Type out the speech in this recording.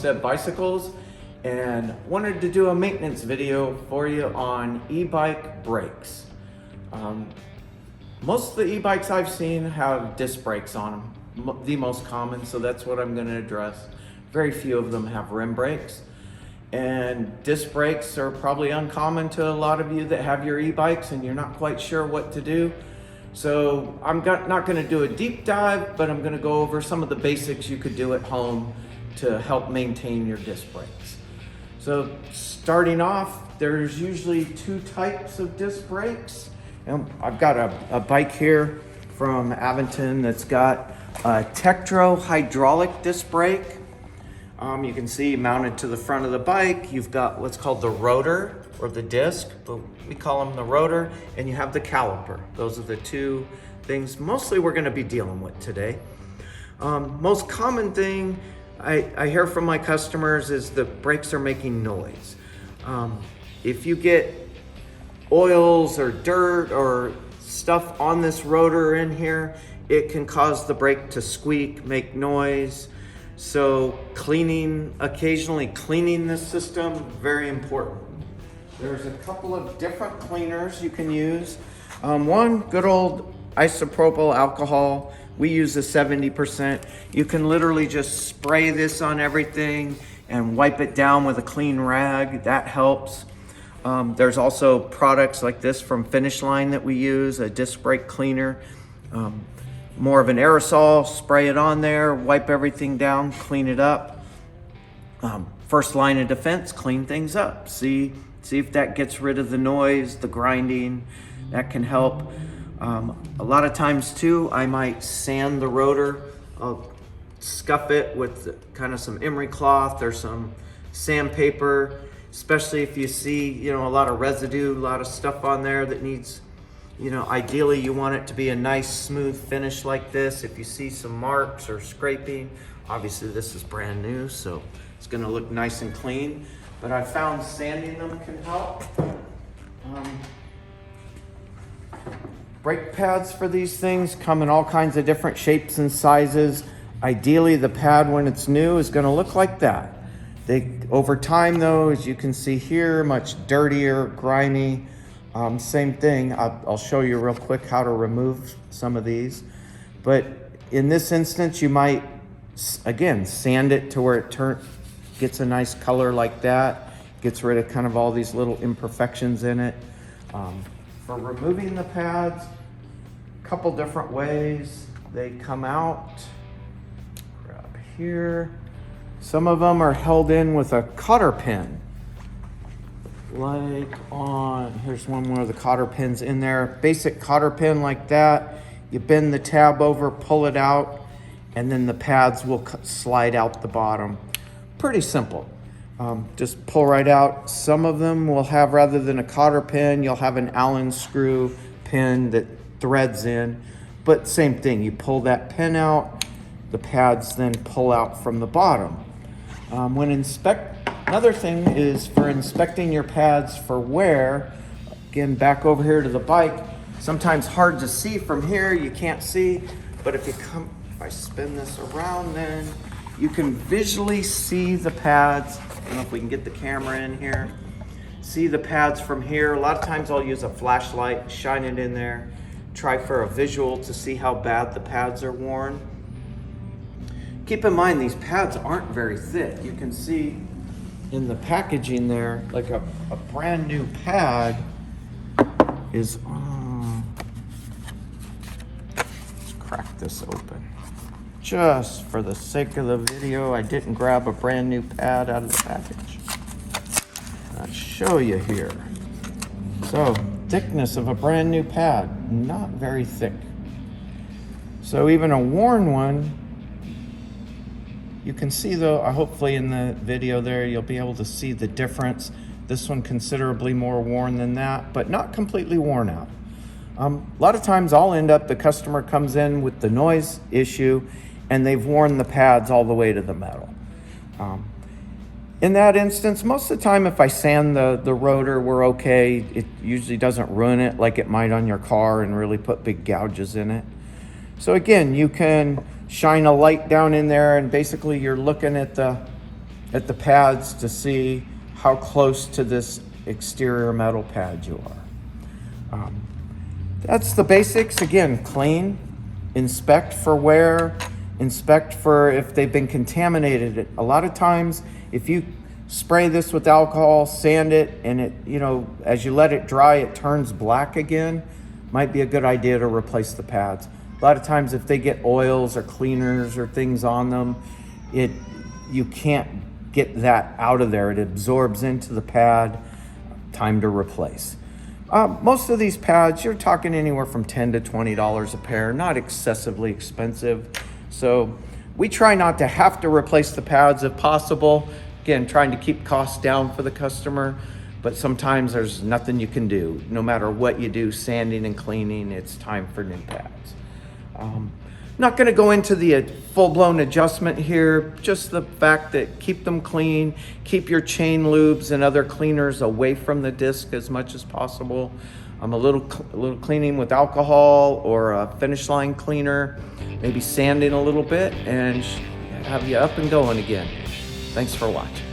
Bumstead bicycles and wanted to do a maintenance video for you on e-bike brakes. Most of the e-bikes I've seen have disc brakes on them, the most common, so that's what I'm going to address. Very few of them have rim brakes, and disc brakes are probably uncommon to a lot of you that have your e-bikes and you're not quite sure what to do. So I'm not going to do a deep dive, but I'm going to go over some of the basics you could do at home to help maintain your disc brakes. So starting off, there's usually two types of disc brakes. And I've got a bike here from Aventon that's got a Tektro hydraulic disc brake. You can see mounted to the front of the bike, you've got what's called the rotor or the disc, but we call them the rotor, and you have the caliper. Those are the two things mostly we're going to be dealing with today. Most common thing I hear from my customers is the brakes are making noise. If you get oils or dirt or stuff on this rotor in here, it can cause the brake to squeak, make noise. So occasionally cleaning this system, very important. There's a couple of different cleaners you can use. One, good old isopropyl alcohol. We use a 70%. You can literally just spray this on everything and wipe it down with a clean rag. That helps. There's also products like this from Finish Line that we use, a disc brake cleaner. More of an aerosol, spray it on there, wipe everything down, clean it up. First line of defense, clean things up. See if that gets rid of the noise, the grinding, that can help. A lot of times too, I might sand the rotor. I'll scuff it with kind of some emery cloth or some sandpaper, especially if you see, a lot of residue, a lot of stuff on there that needs, ideally you want it to be a nice smooth finish like this. If you see some marks or scraping, obviously this is brand new, so it's gonna look nice and clean, but I found sanding them can help. Brake pads for these things come in all kinds of different shapes and sizes. Ideally, the pad when it's new is gonna look like that. Over time though, as you can see here, much dirtier, grimy. Same thing, I'll show you real quick how to remove some of these. But in this instance, you might, again, sand it to where it gets a nice color like that, gets rid of kind of all these little imperfections in it. For removing the pads, a couple different ways. They come out, grab here. Some of them are held in with a cotter pin. Here's one where the cotter pin's in there. Basic cotter pin like that. You bend the tab over, pull it out, and then the pads will slide out the bottom. Pretty simple. Just pull right out. Some of them will have, rather than a cotter pin, you'll have an Allen screw pin that threads in. But same thing, you pull that pin out, the pads then pull out from the bottom. Another thing is for inspecting your pads for wear. Again, back over here to the bike, sometimes hard to see from here, you can't see, but if I spin this around, then you can visually see the pads. I don't know if we can get the camera in here. See the pads from here. A lot of times I'll use a flashlight, shine it in there, try for a visual to see how bad the pads are worn. Keep in mind, these pads aren't very thick. You can see in the packaging there, like a brand new pad is, let's crack this open. Just for the sake of the video, I didn't grab a brand new pad out of the package. I'll show you here. So, thickness of a brand new pad, not very thick. So even a worn one, you can see though, hopefully in the video there, you'll be able to see the difference. This one considerably more worn than that, but not completely worn out. A lot of times the customer comes in with the noise issue and they've worn the pads all the way to the metal. In that instance, most of the time if I sand the rotor, we're okay. It usually doesn't ruin it like it might on your car and really put big gouges in it. So again, you can shine a light down in there and basically you're looking at the at the pads to see how close to this exterior metal pad you are. That's the basics. Again, clean, inspect for wear, inspect for if they've been contaminated. A lot of times, if you spray this with alcohol, sand it, and it, as you let it dry, it turns black again, might be a good idea to replace the pads. A lot of times if they get oils or cleaners or things on them, you can't get that out of there. It absorbs into the pad. Time to replace. Most of these pads, you're talking anywhere from $10 to $20 a pair, not excessively expensive. So we try not to have to replace the pads if possible. Again, trying to keep costs down for the customer, but sometimes there's nothing you can do. No matter what you do, sanding and cleaning, it's time for new pads. Not going to go into the full-blown adjustment here, just the fact that keep them clean, keep your chain lubes and other cleaners away from the disc as much as possible. A little cleaning with alcohol or a finish line cleaner, maybe sanding a little bit, and have you up and going again. Thanks for watching.